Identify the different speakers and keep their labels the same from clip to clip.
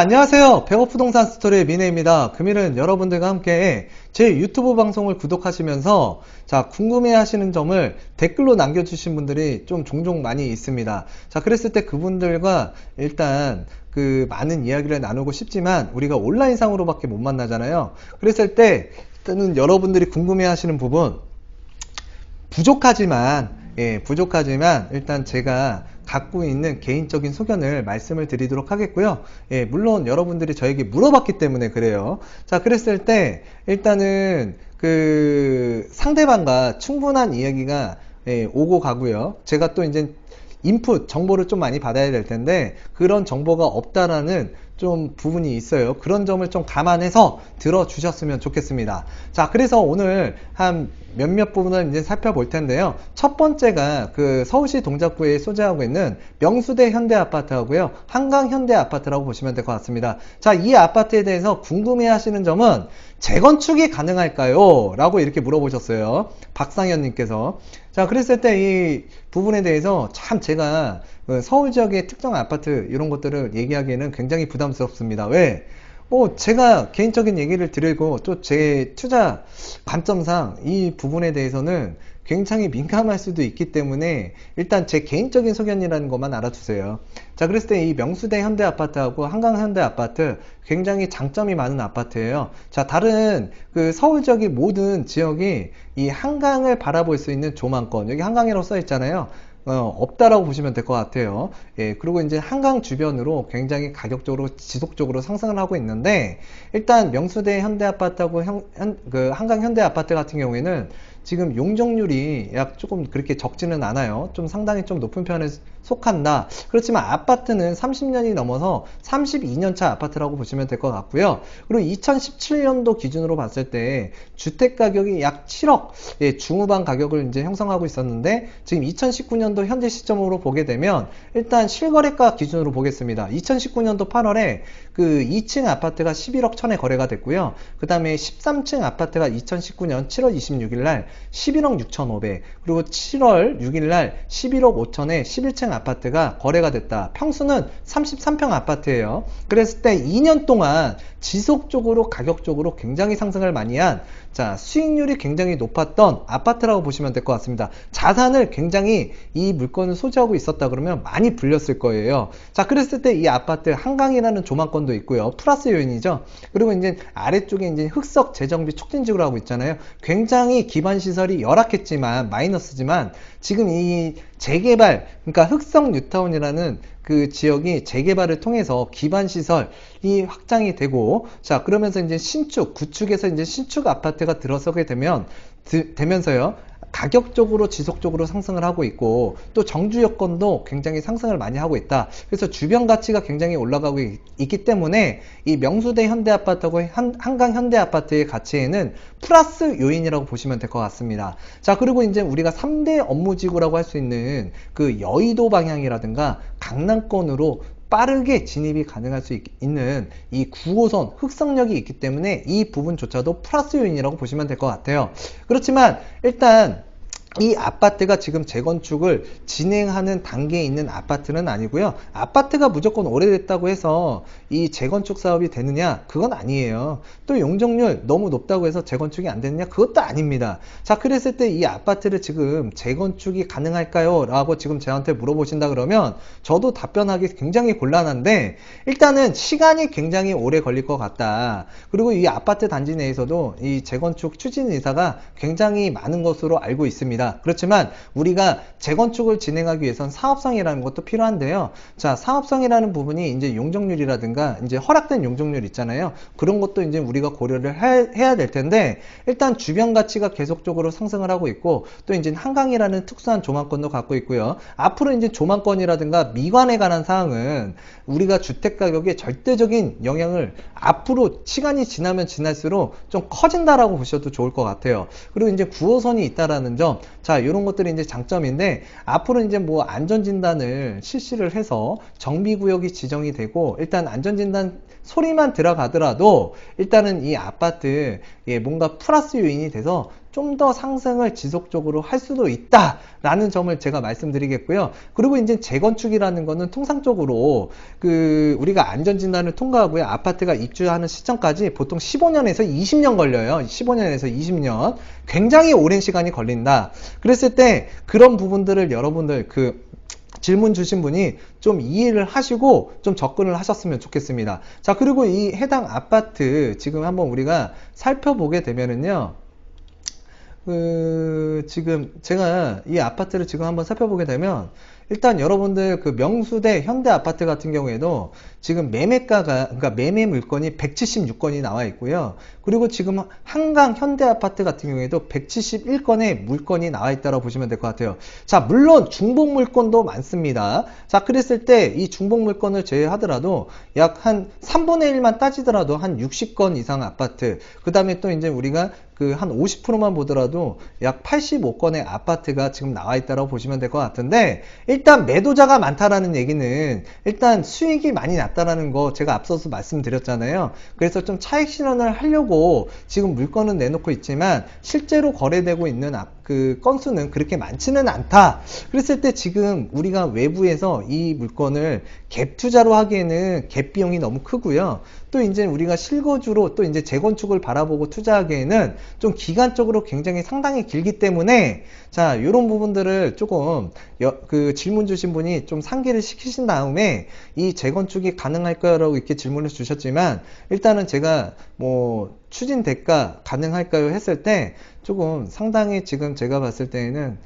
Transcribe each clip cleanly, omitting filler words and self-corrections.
Speaker 1: 안녕하세요. 백업부동산 스토리의 미네입니다. 금일은 여러분들과 함께 제 유튜브 방송을 구독하시면서 궁금해 하시는 점을 댓글로 남겨주신 분들이 좀 종종 많이 있습니다. 그랬을 때 그분들과 일단 많은 이야기를 나누고 싶지만 우리가 온라인상으로밖에 못 만나잖아요. 그랬을 때 일단은 여러분들이 궁금해 하시는 부분 부족하지만 일단 제가 갖고 있는 개인적인 소견을 말씀을 드리도록 하겠고요. 물론 여러분들이 저에게 물어봤기 때문에 그래요. 그랬을 때 일단은 상대방과 충분한 이야기가 오고 가고요. 제가 또 이제 인풋 정보를 좀 많이 받아야 될 텐데 그런 정보가 없다라는 좀 부분이 있어요. 그런 점을 좀 감안해서 들어주셨으면 좋겠습니다. 그래서 오늘 한 몇몇 부분을 이제 살펴볼 텐데요. 첫 번째가 서울시 동작구에 소재하고 있는 명수대 현대아파트하고요. 한강현대아파트라고 보시면 될 것 같습니다. 이 아파트에 대해서 궁금해 하시는 점은 재건축이 가능할까요? 라고 이렇게 물어보셨어요. 박상현님께서. 그랬을 때 이 부분에 대해서 참 제가 서울 지역의 특정 아파트 이런 것들을 얘기하기에는 굉장히 부담스럽습니다. 왜? 제가 개인적인 얘기를 드리고 또 제 투자 관점상 이 부분에 대해서는 굉장히 민감할 수도 있기 때문에 일단 제 개인적인 소견이라는 것만 알아주세요. 그랬을 때 이 명수대 현대아파트하고 한강현대아파트 굉장히 장점이 많은 아파트예요. 다른 서울 지역의 모든 지역이 이 한강을 바라볼 수 있는 조망권, 여기 한강이라고 써 있잖아요. 없다라고 보시면 될 것 같아요. 그리고 이제 한강 주변으로 굉장히 가격적으로 지속적으로 상승을 하고 있는데 일단 명수대 현대아파트하고 한강 현대아파트 같은 경우에는 지금 용적률이 약 조금 그렇게 적지는 않아요. 좀 상당히 좀 높은 편에 속한다. 그렇지만 아파트는 30년이 넘어서 32년차 아파트라고 보시면 될 것 같고요. 그리고 2017년도 기준으로 봤을 때 주택 가격이 약 7억 중후반 가격을 이제 형성하고 있었는데 지금 2019년도 현재 시점으로 보게 되면 일단 실거래가 기준으로 보겠습니다. 2019년도 8월에 2층 아파트가 11억 1000에 거래가 됐고요. 그 다음에 13층 아파트가 2019년 7월 26일 날 11억 6500, 그리고 7월 6일 날 11억 5000에 11층 아파트가 거래가 됐다. 평수는 33평 아파트예요. 그랬을 때 2년 동안 지속적으로 가격적으로 굉장히 상승을 많이 한 수익률이 굉장히 높았던 아파트라고 보시면 될 것 같습니다. 자산을 굉장히 이 물건을 소지하고 있었다 그러면 많이 불렸을 거예요. 그랬을 때 이 아파트 한강이라는 조망권도 있고요. 플러스 요인이죠. 그리고 이제 아래쪽에 이제 흑석 재정비 촉진지구로 하고 있잖아요. 굉장히 기반 시설이 열악했지만 마이너스지만 지금 이 재개발, 그러니까 흑석 뉴타운이라는 그 지역이 재개발을 통해서 기반 시설이 확장이 되고 그러면서 이제 구축에서 이제 신축 아파트가 들어서게 되면서요. 가격적으로 지속적으로 상승을 하고 있고 또 정주 여건도 굉장히 상승을 많이 하고 있다. 그래서 주변 가치가 굉장히 올라가고 있기 때문에 이 명수대 현대아파트하고 한강 현대아파트의 가치에는 플러스 요인이라고 보시면 될 것 같습니다. 그리고 이제 우리가 3대 업무지구라고 할 수 있는 여의도 방향이라든가 강남권으로 빠르게 진입이 가능할 수 있는 이 9호선 흑석역이 있기 때문에 이 부분조차도 플러스 요인이라고 보시면 될 것 같아요. 그렇지만 일단 이 아파트가 지금 재건축을 진행하는 단계에 있는 아파트는 아니고요. 아파트가 무조건 오래됐다고 해서 이 재건축 사업이 되느냐? 그건 아니에요. 또 용적률 너무 높다고 해서 재건축이 안 되느냐? 그것도 아닙니다. 그랬을 때 이 아파트를 지금 재건축이 가능할까요? 라고 지금 저한테 물어보신다 그러면 저도 답변하기 굉장히 곤란한데 일단은 시간이 굉장히 오래 걸릴 것 같다. 그리고 이 아파트 단지 내에서도 이 재건축 추진 의사가 굉장히 많은 것으로 알고 있습니다. 그렇지만 우리가 재건축을 진행하기 위해선 사업성이라는 것도 필요한데요. 사업성이라는 부분이 이제 용적률이라든가 이제 허락된 용적률 있잖아요. 그런 것도 이제 우리가 고려를 해야 될 텐데 일단 주변 가치가 계속적으로 상승을 하고 있고 또 이제 한강이라는 특수한 조망권도 갖고 있고요. 앞으로 이제 조망권이라든가 미관에 관한 사항은 우리가 주택 가격에 절대적인 영향을 앞으로 시간이 지나면 지날수록 좀 커진다라고 보셔도 좋을 것 같아요. 그리고 이제 9호선이 있다라는 점, 이런 것들이 이제 장점인데 앞으로 이제 뭐 안전진단을 실시를 해서 정비구역이 지정이 되고 일단 안전진단 소리만 들어가더라도 일단은 이 아파트 뭔가 플러스 요인이 돼서 좀 더 상승을 지속적으로 할 수도 있다라는 점을 제가 말씀드리겠고요. 그리고 이제 재건축이라는 거는 통상적으로 우리가 안전진단을 통과하고요. 아파트가 입주하는 시점까지 보통 15년에서 20년 걸려요. 15년에서 20년. 굉장히 오랜 시간이 걸린다. 그랬을 때 그런 부분들을 여러분들 질문 주신 분이 좀 이해를 하시고 좀 접근을 하셨으면 좋겠습니다. 자, 그리고 이 해당 아파트 지금 한번 우리가 살펴보게 되면은요. 지금 제가 이 아파트를 지금 한번 살펴보게 되면 일단 여러분들 명수대 현대 아파트 같은 경우에도 지금 그러니까 매매 물건이 176건이 나와 있고요. 그리고 지금 한강 현대 아파트 같은 경우에도 171건의 물건이 나와 있다고 보시면 될 것 같아요. 자, 물론 중복 물건도 많습니다. 자, 그랬을 때 이 중복 물건을 제외하더라도 약 한 3분의 1만 따지더라도 한 60건 이상 아파트, 그 다음에 또 이제 우리가 한 50%만 보더라도 약 85건의 아파트가 지금 나와 있다고 보시면 될 것 같은데, 일단 매도자가 많다라는 얘기는 일단 수익이 많이 났다라는 거 제가 앞서서 말씀드렸잖아요. 그래서 좀 차익 실현을 하려고 지금 물건은 내놓고 있지만 실제로 거래되고 있는 건수는 그렇게 많지는 않다. 그랬을 때 지금 우리가 외부에서 이 물건을 갭 투자로 하기에는 갭 비용이 너무 크고요. 또 이제 우리가 실거주로 또 이제 재건축을 바라보고 투자하기에는 좀 기간적으로 굉장히 상당히 길기 때문에, 자, 이런 부분들을 조금 질문 주신 분이 좀 상기를 시키신 다음에 이 재건축이 가능할까요? 라고 이렇게 질문을 주셨지만, 일단은 제가 추진 대가 가능할까요? 했을 때 조금 상당히 지금 제가 봤을 때에는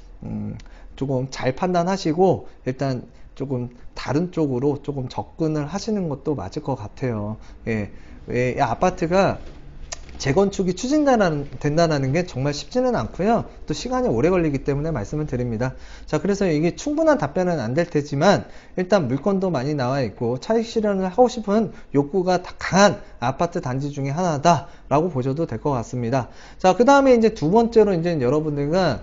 Speaker 1: 조금 잘 판단하시고 일단 조금 다른 쪽으로 조금 접근을 하시는 것도 맞을 것 같아요. 예, 왜 아파트가 재건축이 추진된다는 게 정말 쉽지는 않고요. 또 시간이 오래 걸리기 때문에 말씀을 드립니다. 자, 그래서 이게 충분한 답변은 안 될 테지만 일단 물건도 많이 나와 있고 차익 실현을 하고 싶은 욕구가 강한 아파트 단지 중에 하나다라고 보셔도 될 것 같습니다. 자, 그 다음에 이제 두 번째로 이제 여러분들과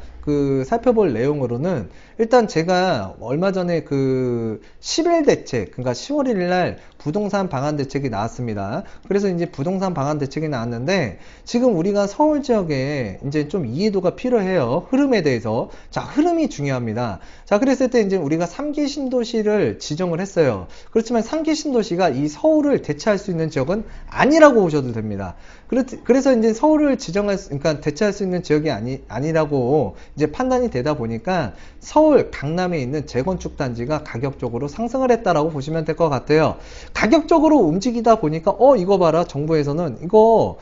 Speaker 1: 살펴볼 내용으로는 일단 제가 얼마 전에 10일 대책, 그러니까 10월 1일 날 부동산 방안 대책이 나왔습니다. 그래서 이제 부동산 방안 대책이 나왔는데 지금 우리가 서울 지역에 이제 좀 이해도가 필요해요. 흐름에 대해서. 자, 흐름이 중요합니다. 자, 그랬을 때 이제 우리가 3기 신도시를 지정을 했어요. 그렇지만 3기 신도시가 이 서울을 대체할 수 있는 지역은 아니라고 보셔도 됩니다. 그래서 이제 서울을 그러니까 대체할 수 있는 지역이 아니라고 이제 판단이 되다 보니까 서울 강남에 있는 재건축 단지가 가격적으로 상승을 했다라고 보시면 될 것 같아요. 가격적으로 움직이다 보니까 이거 봐라, 정부에서는 이거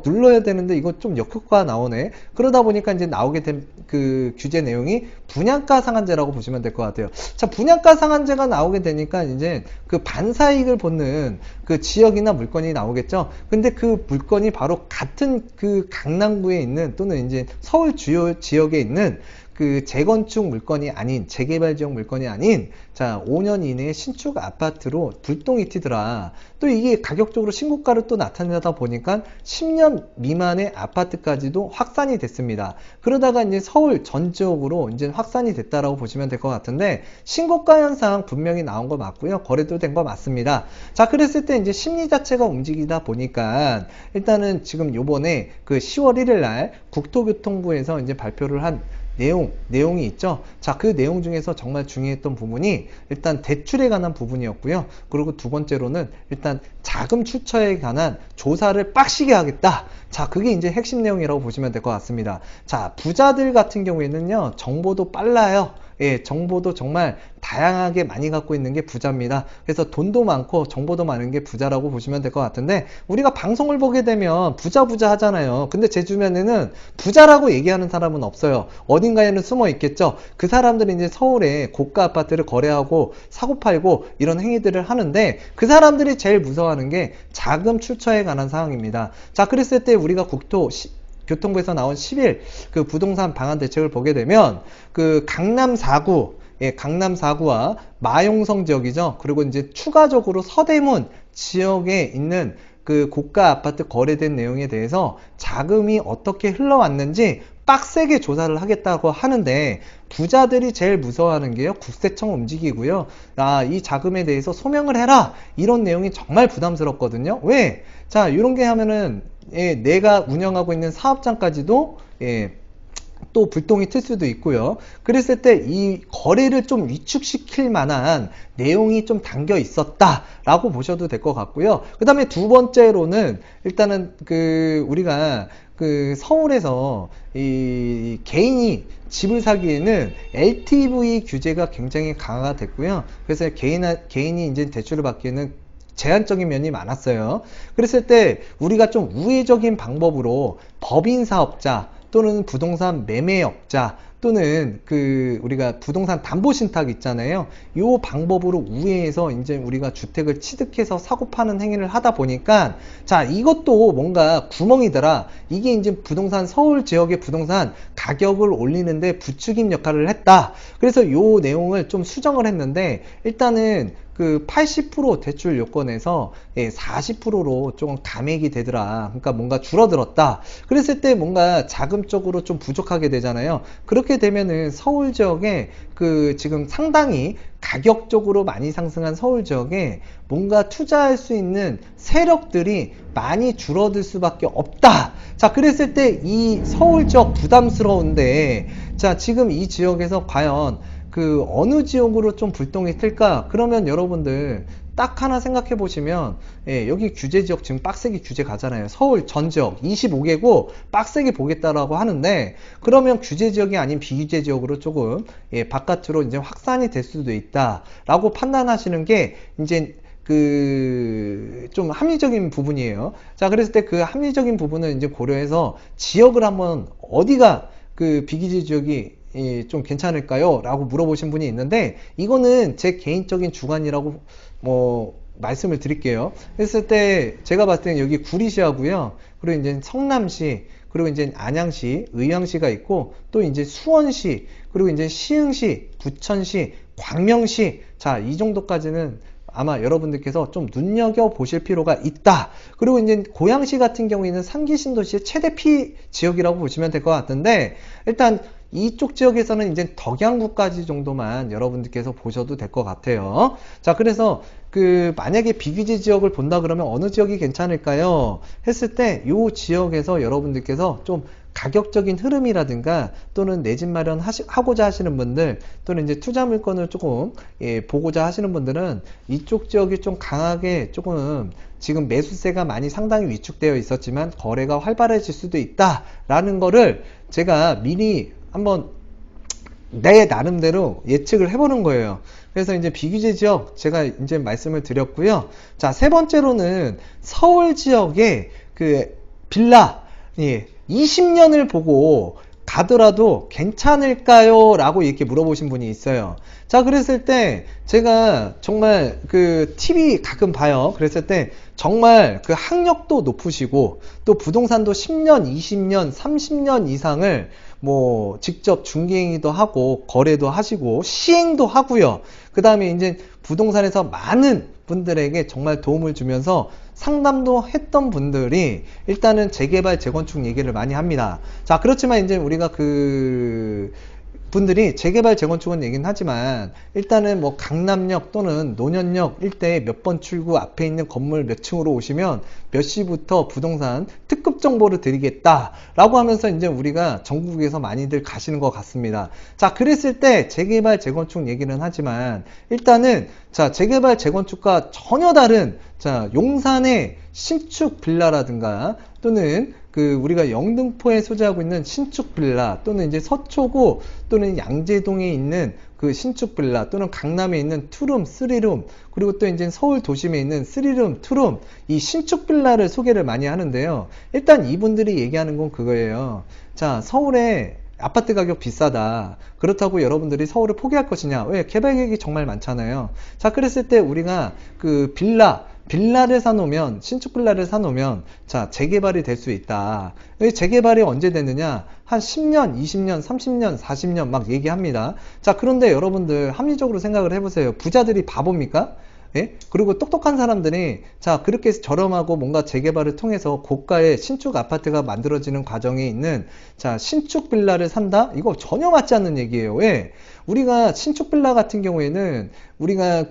Speaker 1: 눌러야 되는데 이거 좀 역효과가 나오네. 그러다 보니까 이제 나오게 된 규제 내용이 분양가 상한제라고 보시면 될 것 같아요. 자, 분양가 상한제가 나오게 되니까 이제 반사이익을 보는 지역이나 물건이 나오겠죠. 근데 그 물건이 바로 같은 강남구에 있는 또는 이제 서울 주요 지역에 있는 재건축 물건이 아닌, 재개발 지역 물건이 아닌, 자, 5년 이내에 신축 아파트로 불똥이 튀더라. 또 이게 가격적으로 신고가를 또 나타내다 보니까 10년 미만의 아파트까지도 확산이 됐습니다. 그러다가 이제 서울 전 지역으로 이제 확산이 됐다라고 보시면 될 것 같은데, 신고가 현상 분명히 나온 거 맞고요. 거래도 된 거 맞습니다. 자, 그랬을 때 이제 심리 자체가 움직이다 보니까 일단은 지금 요번에 10월 1일 날 국토교통부에서 이제 발표를 한 내용이 있죠. 자, 그 내용 중에서 정말 중요했던 부분이 일단 대출에 관한 부분이었고요. 그리고 두 번째로는 일단 자금 출처에 관한 조사를 빡시게 하겠다. 자, 그게 이제 핵심 내용이라고 보시면 될 것 같습니다. 자, 부자들 같은 경우에는요, 정보도 빨라요. 예, 정보도 정말 다양하게 많이 갖고 있는 게 부자입니다. 그래서 돈도 많고 정보도 많은 게 부자라고 보시면 될 것 같은데, 우리가 방송을 보게 되면 부자 하잖아요. 근데 제 주변에는 부자라고 얘기하는 사람은 없어요. 어딘가에는 숨어 있겠죠. 그 사람들이 이제 서울에 고가 아파트를 거래하고 사고 팔고 이런 행위들을 하는데, 그 사람들이 제일 무서워하는 게 자금 출처에 관한 사항입니다. 자, 그랬을 때 우리가 교통부에서 나온 10일 부동산 방안 대책을 보게 되면 강남 4구, 예, 강남 4구와 마용성 지역이죠. 그리고 이제 추가적으로 서대문 지역에 있는 고가 아파트 거래된 내용에 대해서 자금이 어떻게 흘러왔는지 빡세게 조사를 하겠다고 하는데, 부자들이 제일 무서워하는 게요, 국세청 움직이고요. 이 자금에 대해서 소명을 해라, 이런 내용이 정말 부담스럽거든요. 왜? 자, 이런 게 하면은, 예, 내가 운영하고 있는 사업장까지도, 예, 또 불똥이 튈 수도 있고요. 그랬을 때 이 거래를 좀 위축시킬 만한 내용이 좀 담겨 있었다라고 보셔도 될 것 같고요. 그 다음에 두 번째로는 일단은 우리가 서울에서 이 개인이 집을 사기에는 LTV 규제가 굉장히 강화가 됐고요. 그래서 개인이 이제 대출을 받기에는 제한적인 면이 많았어요. 그랬을 때 우리가 좀 우회적인 방법으로 법인 사업자 또는 부동산 매매업자 또는 우리가 부동산 담보신탁 있잖아요. 이 방법으로 우회해서 이제 우리가 주택을 취득해서 사고 파는 행위를 하다 보니까 자, 이것도 뭔가 구멍이더라. 이게 이제 부동산 서울 지역의 부동산 가격을 올리는데 부추김 역할을 했다. 그래서 이 내용을 좀 수정을 했는데 일단은 80% 대출 요건에서 40%로 좀 감액이 되더라. 그러니까 뭔가 줄어들었다. 그랬을 때 뭔가 자금적으로 좀 부족하게 되잖아요. 그렇게 되면은 서울 지역에 지금 상당히 가격적으로 많이 상승한 서울 지역에 뭔가 투자할 수 있는 세력들이 많이 줄어들 수밖에 없다. 자, 그랬을 때 이 서울 지역 부담스러운데 자, 지금 이 지역에서 과연 어느 지역으로 좀 불똥이 튈까? 그러면 여러분들 딱 하나 생각해 보시면 여기 규제 지역 지금 빡세게 규제 가잖아요. 서울 전 지역 25개고 빡세게 보겠다라고 하는데 그러면 규제 지역이 아닌 비규제 지역으로 조금 바깥으로 이제 확산이 될 수도 있다라고 판단하시는 게 이제 좀 합리적인 부분이에요. 자, 그랬을 때 그 합리적인 부분을 이제 고려해서 지역을 한번 어디가 비규제 지역이 좀 괜찮을까요? 라고 물어보신 분이 있는데 이거는 제 개인적인 주관이라고 말씀을 드릴게요. 그랬을 때 제가 봤을 때는 여기 구리시하고요. 그리고 이제 성남시, 그리고 이제 안양시, 의왕시가 있고 또 이제 수원시, 그리고 이제 시흥시, 부천시, 광명시. 자, 이 정도까지는 아마 여러분들께서 좀 눈여겨보실 필요가 있다. 그리고 이제 고양시 같은 경우에는 상기 신도시의 최대 피 지역이라고 보시면 될 것 같은데 일단 이쪽 지역에서는 이제 덕양구까지 정도만 여러분들께서 보셔도 될 것 같아요. 자, 그래서 만약에 비규제 지역을 본다 그러면 어느 지역이 괜찮을까요? 했을 때 이 지역에서 여러분들께서 좀 가격적인 흐름이라든가 또는 내 집 마련 하고자 하시는 분들 또는 이제 투자 물건을 조금 보고자 하시는 분들은 이쪽 지역이 좀 강하게 조금 지금 매수세가 많이 상당히 위축되어 있었지만 거래가 활발해질 수도 있다라는 거를 제가 미리 한번 내 나름대로 예측을 해보는 거예요. 그래서 이제 비규제 지역 제가 이제 말씀을 드렸고요. 자, 세 번째로는 서울 지역의 빌라 20년을 보고 가더라도 괜찮을까요? 라고 이렇게 물어보신 분이 있어요. 자, 그랬을 때 제가 정말 TV 가끔 봐요. 그랬을 때 정말 학력도 높으시고 또 부동산도 10년, 20년, 30년 이상을 직접 중개행위도 하고 거래도 하시고 시행도 하고요. 그 다음에 이제 부동산에서 많은 분들에게 정말 도움을 주면서 상담도 했던 분들이 일단은 재개발, 재건축 얘기를 많이 합니다. 자, 그렇지만 이제 우리가 분들이 재개발, 재건축은 얘기는 하지만 일단은 강남역 또는 논현역 일대에 몇 번 출구 앞에 있는 건물 몇 층으로 오시면 몇 시부터 부동산 특급 정보를 드리겠다 라고 하면서 이제 우리가 전국에서 많이들 가시는 것 같습니다. 자, 그랬을 때 재개발, 재건축 얘기는 하지만 일단은 자, 재개발, 재건축과 전혀 다른 용산의 신축 빌라라든가 또는 우리가 영등포에 소재하고 있는 신축 빌라 또는 이제 서초구 또는 양재동에 있는 신축 빌라 또는 강남에 있는 투룸, 쓰리룸 그리고 또 이제 서울 도심에 있는 쓰리룸, 투룸 이 신축 빌라를 소개를 많이 하는데요. 일단 이분들이 얘기하는 건 그거예요. 자, 서울에 아파트 가격 비싸다. 그렇다고 여러분들이 서울을 포기할 것이냐? 왜? 개발 계획이 정말 많잖아요. 자, 그랬을 때 우리가 빌라를 사놓으면, 신축 빌라를 사놓으면, 자, 재개발이 될 수 있다. 재개발이 언제 되느냐? 한 10년, 20년, 30년, 40년 막 얘기합니다. 자, 그런데 여러분들 합리적으로 생각을 해보세요. 부자들이 바보입니까? 예? 그리고 똑똑한 사람들이 자, 그렇게 저렴하고 뭔가 재개발을 통해서 고가의 신축 아파트가 만들어지는 과정에 있는 자, 신축 빌라를 산다? 이거 전혀 맞지 않는 얘기예요. 왜? 우리가 신축 빌라 같은 경우에는 우리가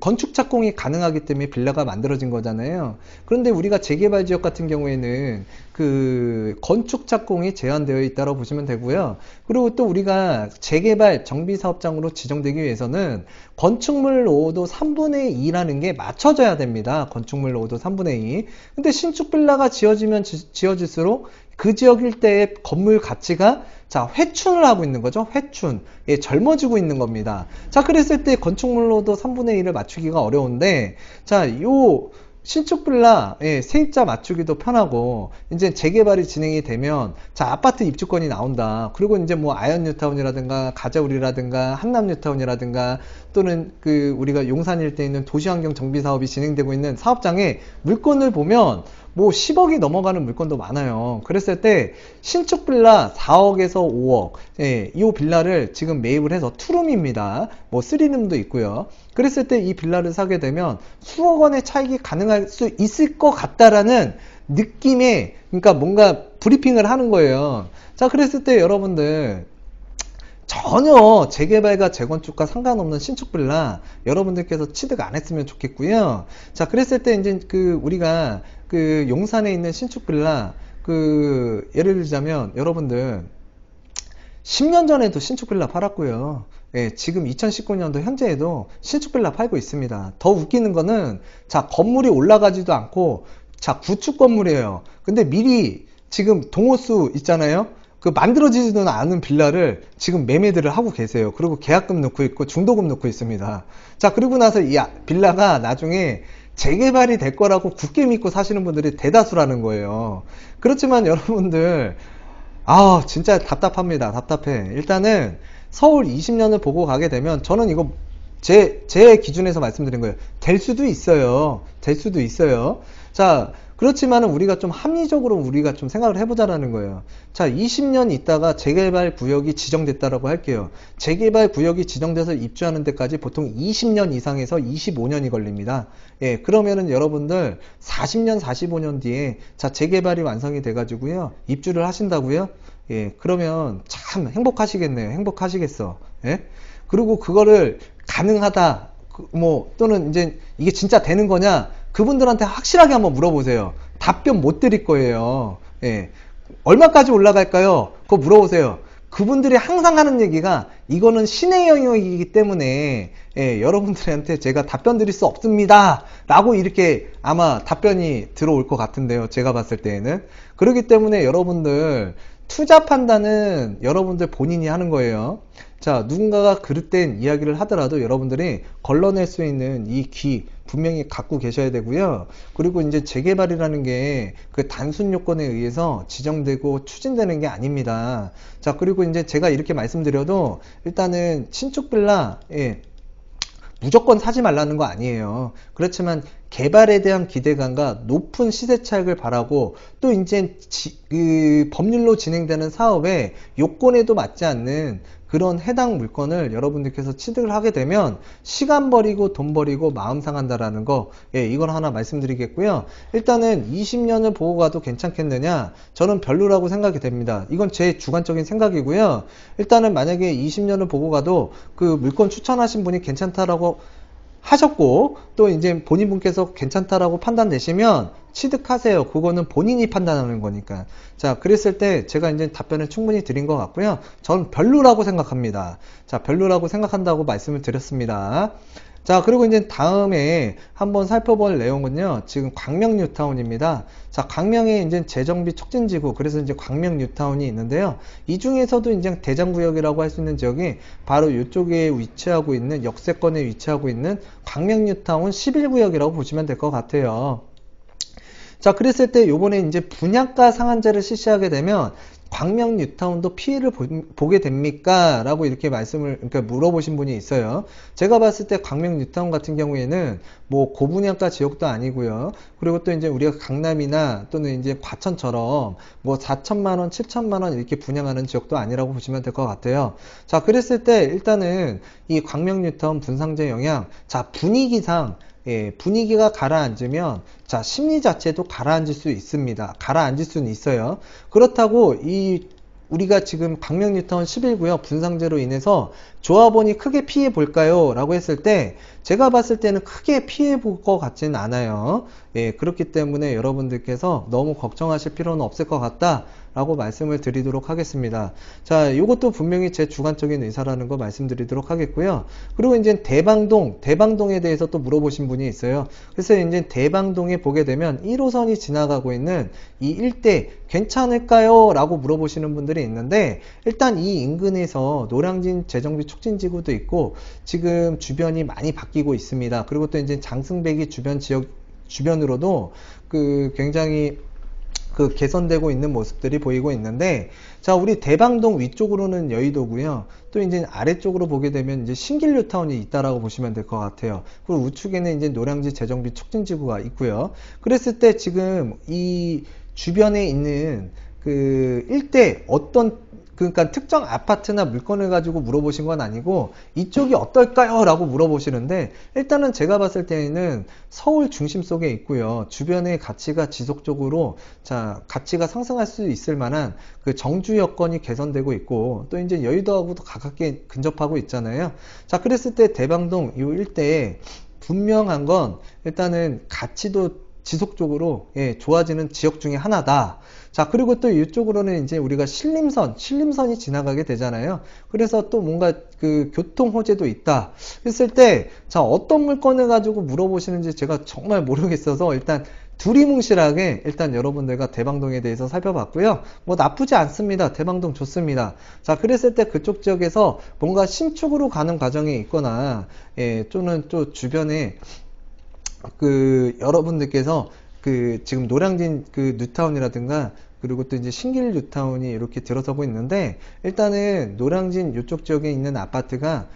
Speaker 1: 건축 착공이 가능하기 때문에 빌라가 만들어진 거잖아요. 그런데 우리가 재개발 지역 같은 경우에는 그 건축 착공이 제한되어 있다고 보시면 되고요. 그리고 또 우리가 재개발 정비사업장으로 지정되기 위해서는 건축물 노후도 3분의 2라는 게 맞춰져야 됩니다. 건축물 노후도 3분의 2. 근데 신축 빌라가 지어지면 지어질수록 그 지역 일대의 건물 가치가 자, 회춘을 하고 있는 거죠. 회춘. 예, 젊어지고 있는 겁니다. 자, 그랬을 때 건축물로도 3분의 1을 맞추기가 어려운데, 자, 요 신축 빌라 예, 세입자 맞추기도 편하고 이제 재개발이 진행이 되면 자 아파트 입주권이 나온다. 그리고 이제 뭐 아현 뉴타운이라든가 가자우리라든가 한남 뉴타운이라든가 또는 그 우리가 용산 일대에 있는 도시환경 정비 사업이 진행되고 있는 사업장에 물건을 보면 뭐 10억이 넘어가는 물건도 많아요. 그랬을 때 신축 빌라 4억에서 5억 예, 이 빌라를 지금 매입을 해서 투룸입니다. 뭐 3룸도 있고요. 그랬을 때 이 빌라를 사게 되면 수억 원의 차익이 가능할 수 있을 것 같다라는 느낌의 그러니까 뭔가 브리핑을 하는 거예요. 자, 그랬을 때 여러분들 전혀 재개발과 재건축과 상관없는 신축 빌라 여러분들께서 취득 안 했으면 좋겠고요. 자, 그랬을 때 이제 그 우리가 그 용산에 있는 신축 빌라 그 예를 들자면 여러분들 10년 전에도 신축 빌라 팔았고요. 예, 지금 2019년도 현재에도 신축 빌라 팔고 있습니다. 더 웃기는 거는 자 건물이 올라가지도 않고 자 구축 건물이에요. 근데 미리 지금 동호수 있잖아요. 그 만들어지지도 않은 빌라를 지금 매매들을 하고 계세요. 그리고 계약금 넣고 있고 중도금 넣고 있습니다. 자, 그리고 나서 이 빌라가 나중에 재개발이 될 거라고 굳게 믿고 사시는 분들이 대다수라는 거예요. 그렇지만 여러분들 아 진짜 답답합니다. 답답해. 일단은 서울 20년을 보고 가게 되면 저는 이거 제 기준에서 말씀드린 거예요. 될 수도 있어요. 될 수도 있어요. 자, 그렇지만은 우리가 좀 합리적으로 우리가 좀 생각을 해보자라는 거예요. 자, 20년 있다가 재개발 구역이 지정됐다라고 할게요. 재개발 구역이 지정돼서 입주하는 데까지 보통 20년 이상에서 25년이 걸립니다. 예, 그러면은 여러분들 40년, 45년 뒤에 자, 재개발이 완성이 돼가지고요. 입주를 하신다고요? 예, 그러면 참 행복하시겠네요. 행복하시겠어. 예? 그리고 그거를 가능하다, 뭐, 또는 이제 이게 진짜 되는 거냐? 그분들한테 확실하게 한번 물어보세요. 답변 못 드릴 거예요. 예. 얼마까지 올라갈까요? 그거 물어보세요. 그분들이 항상 하는 얘기가 이거는 신의 영역이기 때문에 예, 여러분들한테 제가 답변 드릴 수 없습니다 라고 이렇게 아마 답변이 들어올 것 같은데요. 제가 봤을 때에는. 그렇기 때문에 여러분들 투자 판단은 여러분들 본인이 하는 거예요. 자, 누군가가 그릇된 이야기를 하더라도 여러분들이 걸러낼 수 있는 이 귀 분명히 갖고 계셔야 되고요. 그리고 이제 재개발이라는 게 그 단순 요건에 의해서 지정되고 추진되는 게 아닙니다. 자, 그리고 이제 제가 이렇게 말씀드려도 일단은 신축 빌라, 예, 무조건 사지 말라는 거 아니에요. 그렇지만 개발에 대한 기대감과 높은 시세 차익을 바라고 또 이제 그 법률로 진행되는 사업의 요건에도 맞지 않는 그런 해당 물건을 여러분들께서 취득을 하게 되면 시간 버리고 돈 버리고 마음 상한다라는 거, 예, 이걸 하나 말씀드리겠고요. 일단은 20년을 보고 가도 괜찮겠느냐? 저는 별로라고 생각이 됩니다. 이건 제 주관적인 생각이고요. 일단은 만약에 20년을 보고 가도 그 물건 추천하신 분이 괜찮다라고 하셨고 또 이제 본인분께서 괜찮다라고 판단되시면 취득하세요. 그거는 본인이 판단하는 거니까. 자, 그랬을 때 제가 이제 답변을 충분히 드린 것 같고요. 저는 별로라고 생각합니다. 자, 별로라고 생각한다고 말씀을 드렸습니다. 자, 그리고 이제 다음에 한번 살펴볼 내용은요. 지금 광명 뉴타운입니다. 자, 광명에 이제 재정비 촉진지구, 그래서 이제 광명 뉴타운이 있는데요. 이 중에서도 이제 대장구역이라고 할 수 있는 지역이 바로 이쪽에 위치하고 있는 역세권에 위치하고 있는 광명 뉴타운 11구역이라고 보시면 될 것 같아요. 자, 그랬을 때 요번에 이제 분양가 상한제를 실시하게 되면 광명 뉴타운도 피해를 보게 됩니까? 라고 이렇게 그러니까 물어보신 분이 있어요. 제가 봤을 때 광명 뉴타운 같은 경우에는 뭐 고분양가 지역도 아니고요. 그리고 또 이제 우리가 강남이나 또는 이제 과천처럼 뭐 4천만원, 7천만원 이렇게 분양하는 지역도 아니라고 보시면 될 것 같아요. 자, 그랬을 때 일단은 이 광명 뉴타운 분상제 영향, 자, 분위기상 예, 분위기가 가라앉으면 자 심리 자체도 가라앉을 수 있습니다. 가라앉을 수는 있어요. 그렇다고 우리가 지금 광명 뉴타운 11구역 분상제로 인해서 조합원이 크게 피해 볼까요? 라고 했을 때 제가 봤을 때는 크게 피해 볼 것 같지는 않아요. 예, 그렇기 때문에 여러분들께서 너무 걱정하실 필요는 없을 것 같다 라고 말씀을 드리도록 하겠습니다. 자, 이것도 분명히 제 주관적인 의사라는 거 말씀드리도록 하겠고요. 그리고 이제 대방동에 대해서 또 물어보신 분이 있어요. 그래서 이제 대방동에 보게 되면 1호선이 지나가고 있는 이 일대 괜찮을까요? 라고 물어보시는 분들이 있는데, 일단 이 인근에서 노량진 재정비 촉진지구도 있고 지금 주변이 많이 바뀌고 있습니다. 그리고 또 이제 장승배기 주변 지역 주변으로도 굉장히 개선되고 있는 모습들이 보이고 있는데, 자, 우리 대방동 위쪽으로는 여의도고요. 또 이제 아래쪽으로 보게 되면 이제 신길뉴타운이 있다라고 보시면 될 것 같아요. 그리고 우측에는 이제 노량진 재정비 촉진지구가 있고요. 그랬을 때 지금 이 주변에 있는 일대 그러니까 특정 아파트나 물건을 가지고 물어보신 건 아니고 이쪽이 어떨까요? 라고 물어보시는데, 일단은 제가 봤을 때는 서울 중심 속에 있고요. 주변의 가치가 지속적으로 가치가 상승할 수 있을 만한 정주 여건이 개선되고 있고, 또 이제 여의도하고도 가깝게 근접하고 있잖아요. 자, 그랬을 때 대방동 이 일대에 분명한 건 일단은 가치도 지속적으로 좋아지는 지역 중에 하나다. 자, 그리고 또 이쪽으로는 이제 우리가 신림선이 지나가게 되잖아요. 그래서 또 뭔가 교통 호재도 있다 했을 때, 자, 어떤 물건을 가지고 물어보시는지 제가 정말 모르겠어서 일단 두리뭉실하게 일단 여러분들과 대방동에 대해서 살펴봤고요. 뭐 나쁘지 않습니다. 대방동 좋습니다. 자, 그랬을 때 그쪽 지역에서 뭔가 신축으로 가는 과정에 있거나, 또는 또 주변에 여러분들께서 지금 노량진 뉴타운이라든가, 그리고 또 이제 신길 뉴타운이 이렇게 들어서고 있는데, 일단은 노량진 이쪽 지역에 있는 아파트가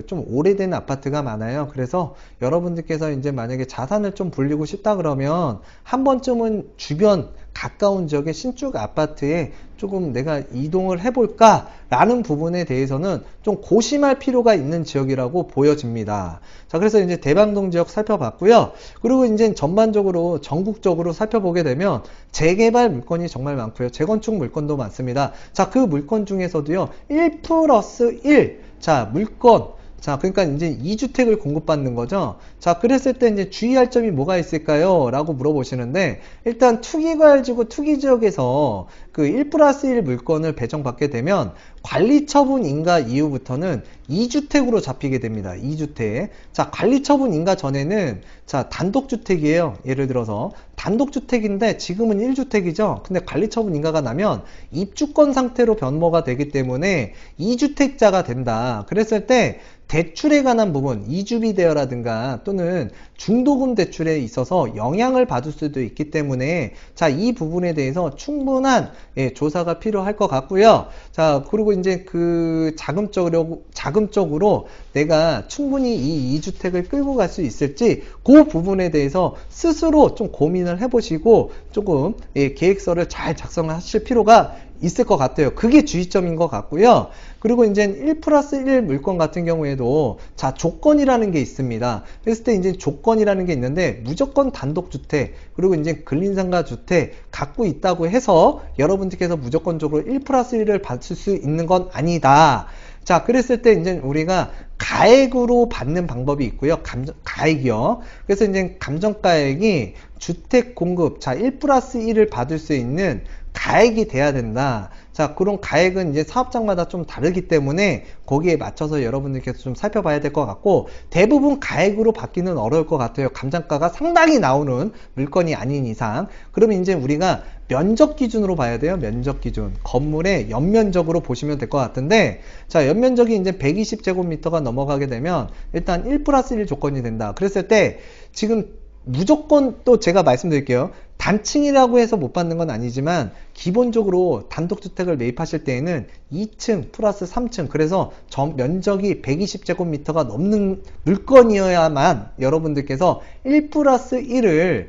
Speaker 1: 좀 오래된 아파트가 많아요. 그래서 여러분들께서 이제 만약에 자산을 좀 불리고 싶다 그러면 한 번쯤은 주변 가까운 지역의 신축 아파트에 조금 내가 이동을 해볼까 라는 부분에 대해서는 좀 고심할 필요가 있는 지역이라고 보여집니다. 자, 그래서 이제 대방동 지역 살펴봤고요. 그리고 이제 전반적으로 전국적으로 살펴보게 되면 재개발 물건이 정말 많고요. 재건축 물건도 많습니다. 자, 그 물건 중에서도요, 1+1 물건, 그러니까 이제 2주택을 공급받는 거죠. 자, 그랬을 때 이제 주의할 점이 뭐가 있을까요? 라고 물어보시는데, 일단 투기과열지구 투기지역에서 1+1 물건을 배정받게 되면 관리처분 인가 이후부터는 2주택으로 잡히게 됩니다. 2주택. 자, 관리처분 인가 전에는 단독주택이에요. 예를 들어서 단독주택인데 지금은 1주택이죠. 근데 관리처분 인가가 나면 입주권 상태로 변모가 되기 때문에 2주택자가 된다. 그랬을 때 대출에 관한 부분, 이주비 대여라든가 또는 중도금 대출에 있어서 영향을 받을 수도 있기 때문에, 자, 이 부분에 대해서 충분한 조사가 필요할 것 같고요. 자, 그리고 이제 자금적으로 내가 충분히 이 2주택을 끌고 갈 수 있을지 그 부분에 대해서 스스로 좀 고민을 해보시고 조금 계획서를 잘 작성하실 필요가 있을 것 같아요. 그게 주의점인 것 같고요. 그리고 이제 1+1 물건 같은 경우에도 조건이라는 게 있습니다. 그랬을 때 이제 조건이라는 게 있는데, 무조건 단독주택 그리고 이제 근린상가 주택 갖고 있다고 해서 여러분들께서 무조건적으로 1+1을 받을 수 있는 건 아니다. 자, 그랬을 때 이제 우리가 가액으로 받는 방법이 있고요. 가액이요. 그래서 이제 감정가액이 주택 공급, 1+1을 받을 수 있는 가액이 돼야 된다. 자, 그런 가액은 이제 사업장마다 좀 다르기 때문에 거기에 맞춰서 여러분들께서 좀 살펴봐야 될 것 같고, 대부분 가액으로 받기는 어려울 것 같아요. 감정가가 상당히 나오는 물건이 아닌 이상. 그러면 이제 우리가 면적 기준으로 봐야 돼요. 면적 기준. 건물의 연면적으로 보시면 될 것 같은데, 자, 연면적이 이제 120제곱미터가 넘어가게 되면 일단 1+1 조건이 된다. 그랬을 때 지금 무조건, 또 제가 말씀드릴게요. 단층이라고 해서 못 받는 건 아니지만 기본적으로 단독주택을 매입하실 때에는 2층 플러스 3층, 그래서 면적이 120제곱미터가 넘는 물건이어야만 여러분들께서 1+1을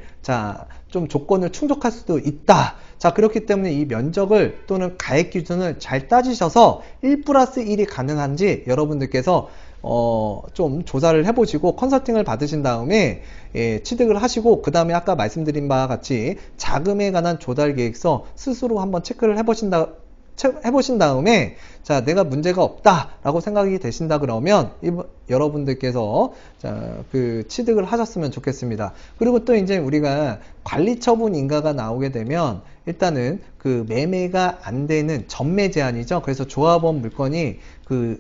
Speaker 1: 좀 조건을 충족할 수도 있다. 자, 그렇기 때문에 이 면적을 또는 가액 기준을 잘 따지셔서 1+1이 가능한지 여러분들께서 좀 조사를 해보시고 컨설팅을 받으신 다음에 취득을 하시고, 그 다음에 아까 말씀드린 바와 같이 자금에 관한 조달 계획서 스스로 한번 체크를 해보신 다음에 자, 내가 문제가 없다라고 생각이 되신다 그러면 여러분들께서 자, 그 취득을 하셨으면 좋겠습니다. 그리고 또 이제 우리가 관리처분 인가가 나오게 되면 일단은 그 매매가 안 되는 전매 제한이죠. 그래서 조합원 물건이 그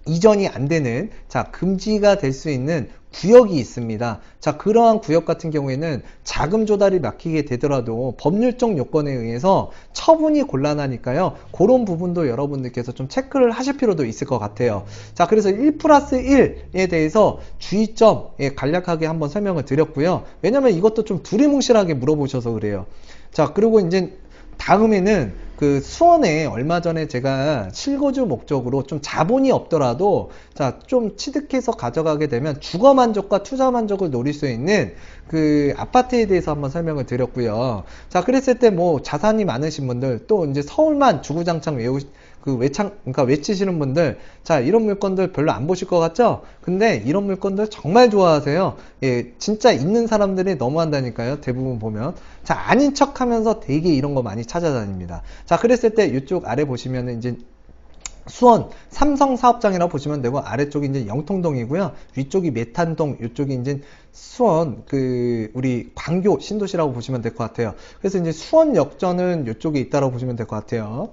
Speaker 1: 이전이 안 되는 자 금지가 될 수 있는 구역이 있습니다. 자, 그러한 구역 같은 경우에는 자금 조달이 막히게 되더라도 법률적 요건에 의해서 처분이 곤란하니까요. 그런 부분도 여러분들께서 좀 체크를 하실 필요도 있을 것 같아요. 자, 그래서 1+1에 대해서 주의점 간략하게 한번 설명을 드렸고요. 왜냐면 이것도 좀 두리뭉실하게 물어보셔서 그래요. 자, 그리고 이제 다음에는 그 수원에 얼마 전에 제가 실거주 목적으로 좀 자본이 없더라도 자, 좀 취득해서 가져가게 되면 주거 만족과 투자 만족을 노릴 수 있는 그 아파트에 대해서 한번 설명을 드렸고요. 자, 그랬을 때 뭐 자산이 많으신 분들 또 이제 서울만 주구장창 그러니까 외치시는 분들, 자, 이런 물건들 별로 안 보실 것 같죠? 근데 이런 물건들 정말 좋아하세요. 예, 진짜 있는 사람들이 너무 한다니까요. 대부분 보면. 자, 아닌 척 하면서 되게 이런 거 많이 찾아다닙니다. 자, 그랬을 때 이쪽 아래 보시면은 이제 수원 삼성 사업장이라고 보시면 되고 아래쪽이 이제 영통동이고요. 위쪽이 메탄동, 이쪽이 이제 수원 그 우리 광교 신도시라고 보시면 될 것 같아요. 그래서 이제 수원역전은 이쪽에 있다라고 보시면 될 것 같아요.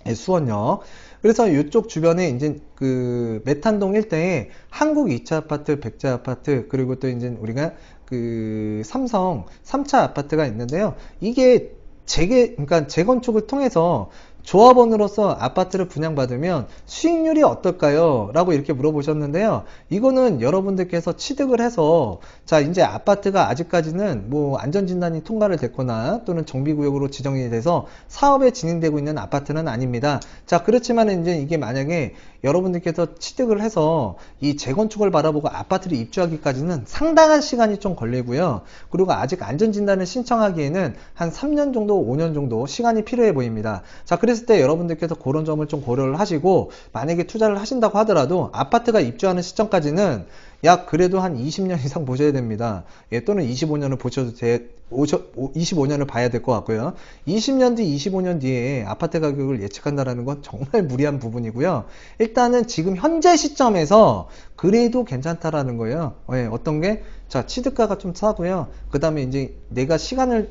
Speaker 1: 네, 수원역. 그래서 이쪽 주변에 이제 그 메탄동 일대에 한국 2차 아파트, 백제 아파트, 그리고 또 이제 우리가 그 삼성 3차 아파트가 있는데요. 이게 그러니까 재건축을 통해서 조합원으로서 아파트를 분양받으면 수익률이 어떨까요? 라고 이렇게 물어보셨는데요. 이거는 여러분들께서 취득을 해서 자, 이제 아파트가 아직까지는 뭐 안전진단이 통과를 됐거나 또는 정비구역으로 지정이 돼서 사업에 진행되고 있는 아파트는 아닙니다. 자, 그렇지만 이제 이게 만약에 여러분들께서 취득을 해서 이 재건축을 바라보고 아파트를 입주하기까지는 상당한 시간이 좀 걸리고요. 그리고 아직 안전진단을 신청하기에는 한 3년 정도, 5년 정도 시간이 필요해 보입니다. 자, 그랬을 때 여러분들께서 그런 점을 좀 고려를 하시고 만약에 투자를 하신다고 하더라도 아파트가 입주하는 시점까지는 약 그래도 한 20년 이상 보셔야 됩니다. 예, 또는 25년을 보셔도 25년을 봐야 될 것 같고요. 20년 뒤, 25년 뒤에 아파트 가격을 예측한다는 건 정말 무리한 부분이고요. 일단은 지금 현재 시점에서 그래도 괜찮다라는 거예요. 예, 어떤 게? 자, 취득가가 좀 싸고요. 그 다음에 이제 내가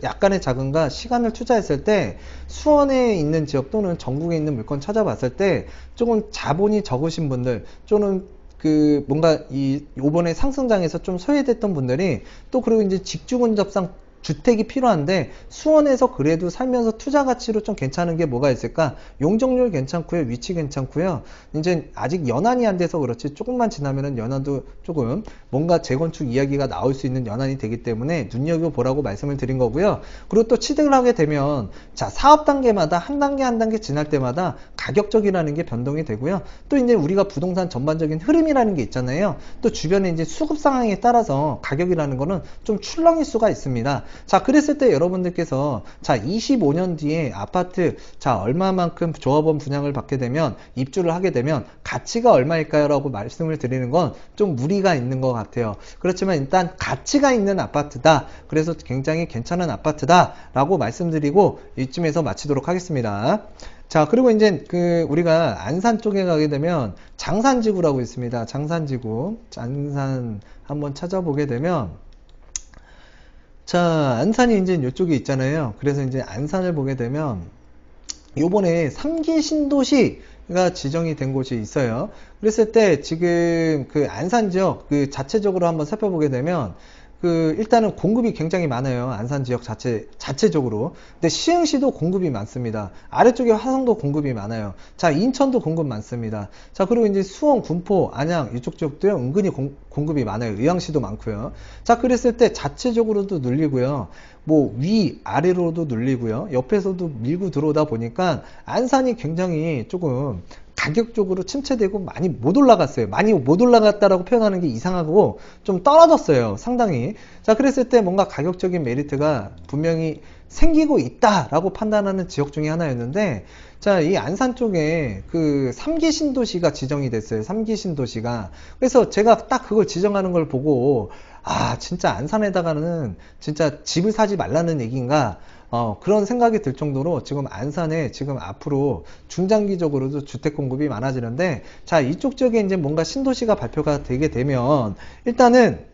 Speaker 1: 약간의 자금과 시간을 투자했을 때 수원에 있는 지역 또는 전국에 있는 물건 찾아봤을 때 조금 자본이 적으신 분들, 또는 그 뭔가 요번에 상승장에서 좀 소외됐던 분들이 또 그리고 이제 직주근접상 주택이 필요한데 수원에서 그래도 살면서 투자 가치로 좀 괜찮은 게 뭐가 있을까? 용적률 괜찮고요. 위치 괜찮고요. 이제 아직 연한이 안 돼서 그렇지 조금만 지나면은 연한도 조금 뭔가 재건축 이야기가 나올 수 있는 연한이 되기 때문에 눈여겨보라고 말씀을 드린 거고요. 그리고 또 취득을 하게 되면 자, 사업 단계마다 한 단계 한 단계 지날 때마다 가격적이라는 게 변동이 되고요. 또 이제 우리가 부동산 전반적인 흐름이라는 게 있잖아요. 또 주변에 이제 수급 상황에 따라서 가격이라는 거는 좀 출렁일 수가 있습니다. 자, 그랬을 때 여러분들께서 자, 25년 뒤에 아파트 자, 얼마만큼 조합원 분양을 받게 되면 입주를 하게 되면 가치가 얼마일까요? 라고 말씀을 드리는 건 좀 무리가 있는 것 같아요. 그렇지만 일단 가치가 있는 아파트다. 그래서 굉장히 괜찮은 아파트다. 라고 말씀드리고 이쯤에서 마치도록 하겠습니다. 자, 그리고 이제 우리가 안산 쪽에 가게 되면 장산지구라고 있습니다. 장산지구. 안산 한번 찾아보게 되면 자, 안산이 이제 이쪽에 있잖아요. 그래서 이제 안산을 보게 되면 요번에 3기 신도시가 지정이 된 곳이 있어요. 그랬을 때 지금 그 안산 지역 자체적으로 한번 살펴보게 되면 일단은 공급이 굉장히 많아요. 안산 지역 자체적으로. 근데 시흥시도 공급이 많습니다. 아래쪽에 화성도 공급이 많아요. 자, 인천도 공급 많습니다. 자, 그리고 이제 수원, 군포, 안양 이쪽 지역도요, 은근히 공급이 많아요. 의왕시도 많고요. 자, 그랬을 때 자체적으로도 눌리고요. 뭐 아래로도 눌리고요. 옆에서도 밀고 들어오다 보니까 안산이 굉장히 조금 가격적으로 침체되고 많이 못 올라갔어요. 많이 못 올라갔다라고 표현하는 게 이상하고 좀 떨어졌어요. 상당히. 자, 그랬을 때 뭔가 가격적인 메리트가 분명히 생기고 있다라고 판단하는 지역 중에 하나였는데, 자, 이 안산 쪽에 3기 신도시가 지정이 됐어요. 3기 신도시가. 그래서 제가 딱 그걸 지정하는 걸 보고, 아, 진짜 안산에다가는 진짜 집을 사지 말라는 얘기인가? 그런 생각이 들 정도로 지금 안산에 지금 앞으로 중장기적으로도 주택 공급이 많아지는데, 자, 이쪽 지역에 이제 뭔가 신도시가 발표가 되게 되면 일단은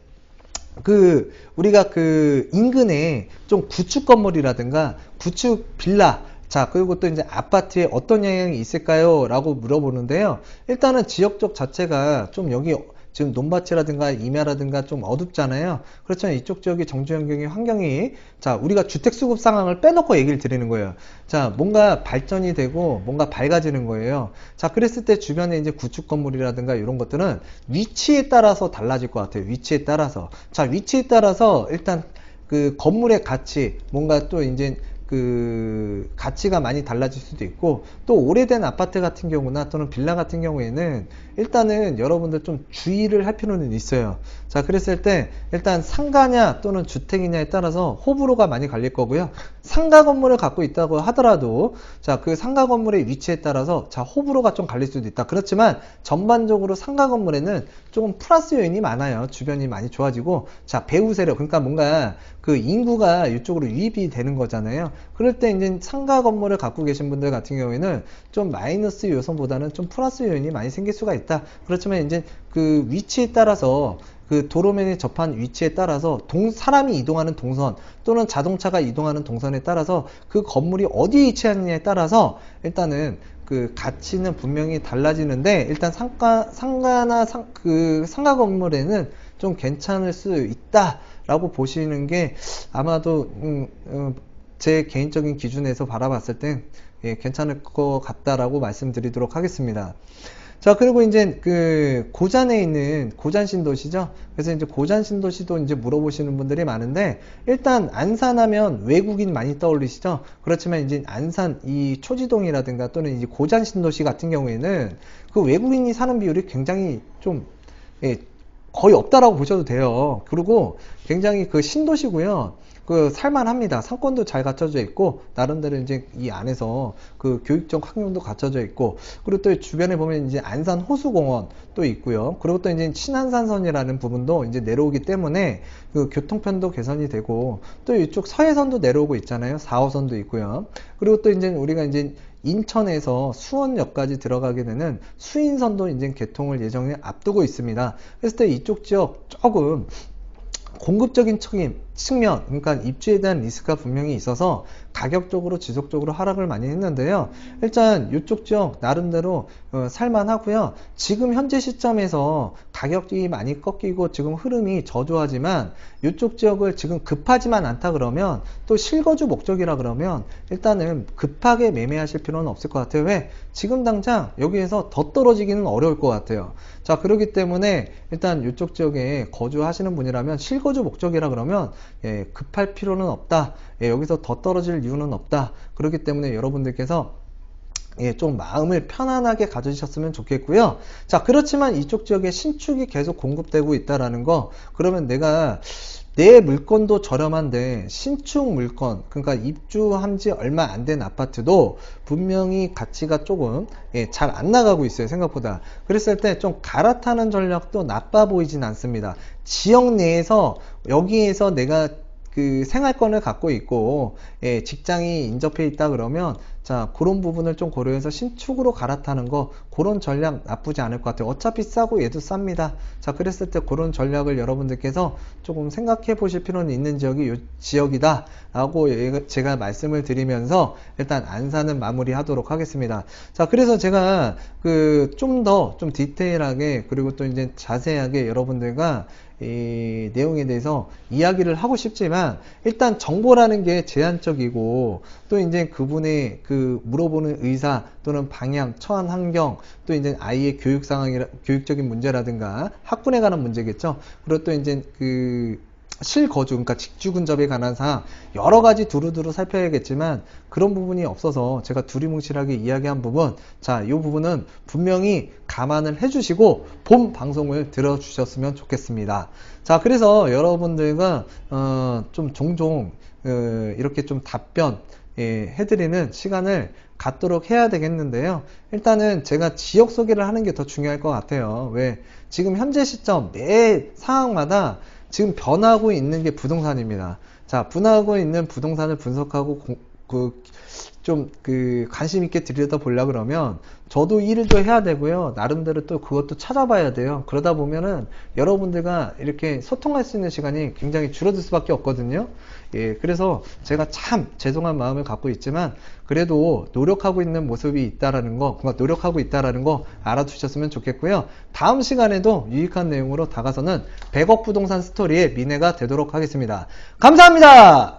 Speaker 1: 우리가 인근에 좀 구축 건물이라든가 구축 빌라, 자, 그리고 또 이제 아파트에 어떤 영향이 있을까요? 라고 물어보는데요. 일단은 지역적 자체가 좀 여기 지금 논밭이라든가 임야라든가 좀 어둡잖아요. 그렇잖아요. 이쪽 지역이 정주 환경이 자, 우리가 주택 수급 상황을 빼놓고 얘기를 드리는 거예요. 자, 뭔가 발전이 되고 뭔가 밝아지는 거예요. 자, 그랬을 때 주변에 이제 구축 건물이라든가 이런 것들은 위치에 따라서 달라질 것 같아요. 위치에 따라서. 자, 위치에 따라서 일단 건물의 가치, 뭔가 또 이제 가치가 많이 달라질 수도 있고, 또 오래된 아파트 같은 경우나 또는 빌라 같은 경우에는 일단은 여러분들 좀 주의를 할 필요는 있어요. 자, 그랬을 때 일단 상가냐 또는 주택이냐에 따라서 호불호가 많이 갈릴 거고요. 상가 건물을 갖고 있다고 하더라도 자, 그 상가 건물의 위치에 따라서 자, 호불호가 좀 갈릴 수도 있다. 그렇지만 전반적으로 상가 건물에는 조금 플러스 요인이 많아요. 주변이 많이 좋아지고, 자, 배후 세력, 그러니까 뭔가 인구가 이쪽으로 유입이 되는 거잖아요. 그럴 때 이제 상가 건물을 갖고 계신 분들 같은 경우에는 좀 마이너스 요소보다는 좀 플러스 요인이 많이 생길 수가 있다. 그렇지만 이제 위치에 따라서 도로면에 접한 위치에 따라서 사람이 이동하는 동선 또는 자동차가 이동하는 동선에 따라서 그 건물이 어디에 위치하느냐에 따라서 일단은 가치는 분명히 달라지는데, 일단 상가나 상가 건물에는 좀 괜찮을 수 있다라고 보시는 게 아마도 제 개인적인 기준에서 바라봤을 땐 괜찮을 것 같다라고 말씀드리도록 하겠습니다. 자, 그리고 이제 고잔에 있는 고잔 신도시죠. 그래서 이제 고잔 신도시도 이제 물어보시는 분들이 많은데, 일단 안산하면 외국인 많이 떠올리시죠. 그렇지만 이제 안산 이 초지동이라든가 또는 이제 고잔 신도시 같은 경우에는 외국인이 사는 비율이 굉장히 좀 거의 없다라고 보셔도 돼요. 그리고 굉장히 신도시고요. 살만합니다. 상권도 잘 갖춰져 있고, 나름대로 이제 이 안에서 교육적 환경도 갖춰져 있고, 그리고 또 주변에 보면 이제 안산 호수공원 또 있고요. 그리고 또 이제 신안산선이라는 부분도 이제 내려오기 때문에 교통편도 개선이 되고, 또 이쪽 서해선도 내려오고 있잖아요. 4호선도 있고요. 그리고 또 이제 우리가 이제 인천에서 수원역까지 들어가게 되는 수인선도 이제 개통을 예정에 앞두고 있습니다. 그래서 또 이쪽 지역 조금 공급적인 측면, 그러니까 입주에 대한 리스크가 분명히 있어서 가격적으로 지속적으로 하락을 많이 했는데요. 일단 이쪽 지역 나름대로 살만하고요. 지금 현재 시점에서 가격이 많이 꺾이고 지금 흐름이 저조하지만, 이쪽 지역을 지금 급하지만 않다 그러면, 또 실거주 목적이라 그러면 일단은 급하게 매매하실 필요는 없을 것 같아요. 왜? 지금 당장 여기에서 더 떨어지기는 어려울 것 같아요. 자, 그렇기 때문에 일단 이쪽 지역에 거주하시는 분이라면 실거주 목적이라 그러면 급할 필요는 없다. 여기서 더 떨어질 이유는 없다. 그렇기 때문에 여러분들께서 좀 마음을 편안하게 가져주셨으면 좋겠고요. 자, 그렇지만 이쪽 지역에 신축이 계속 공급되고 있다라는 거, 그러면 내 물건도 저렴한데 신축 물건, 그러니까 입주한 지 얼마 안 된 아파트도 분명히 가치가 조금 잘 안 나가고 있어요, 생각보다. 그랬을 때 좀 갈아타는 전략도 나빠 보이진 않습니다. 지역 내에서 여기에서 내가 생활권을 갖고 있고 직장이 인접해 있다 그러면, 자, 그런 부분을 좀 고려해서 신축으로 갈아타는 거, 그런 전략 나쁘지 않을 것 같아요. 어차피 싸고 얘도 쌉니다. 자, 그랬을 때 그런 전략을 여러분들께서 조금 생각해 보실 필요는 있는 지역이 이 지역이다 라고 제가 말씀을 드리면서 일단 안산은 마무리 하도록 하겠습니다. 자, 그래서 제가 좀 더 좀 디테일하게, 그리고 또 이제 자세하게 여러분들과 이 내용에 대해서 이야기를 하고 싶지만, 일단 정보라는 게 제한적이고, 또 이제 그분의 물어보는 의사 또는 방향, 처한 환경, 또 이제 아이의 교육 상황이라, 교육적인 문제라든가 학군에 관한 문제겠죠. 그리고 또 이제 실거주, 그러니까 직주 근접에 관한 사항 여러 가지 두루두루 살펴야겠지만, 그런 부분이 없어서 제가 두리뭉실하게 이야기한 부분, 자, 이 부분은 분명히 감안을 해주시고 본 방송을 들어주셨으면 좋겠습니다. 자, 그래서 여러분들과 좀 종종 이렇게 좀 답변 해드리는 시간을 갖도록 해야 되겠는데요. 일단은 제가 지역 소개를 하는 게 더 중요할 것 같아요. 왜? 지금 현재 시점 매 상황마다 지금 변하고 있는 게 부동산입니다. 자, 변하고 있는 부동산을 분석하고 관심 있게 들여다보려 그러면 저도 일도 해야 되고요. 나름대로 또 그것도 찾아봐야 돼요. 그러다 보면은 여러분들과 이렇게 소통할 수 있는 시간이 굉장히 줄어들 수밖에 없거든요. 예, 그래서 제가 참 죄송한 마음을 갖고 있지만 그래도 노력하고 있는 모습이 있다라는 거, 뭔가 노력하고 있다라는 거 알아두셨으면 좋겠고요. 다음 시간에도 유익한 내용으로 다가서는 100억 부동산 스토리의 미래가 되도록 하겠습니다. 감사합니다.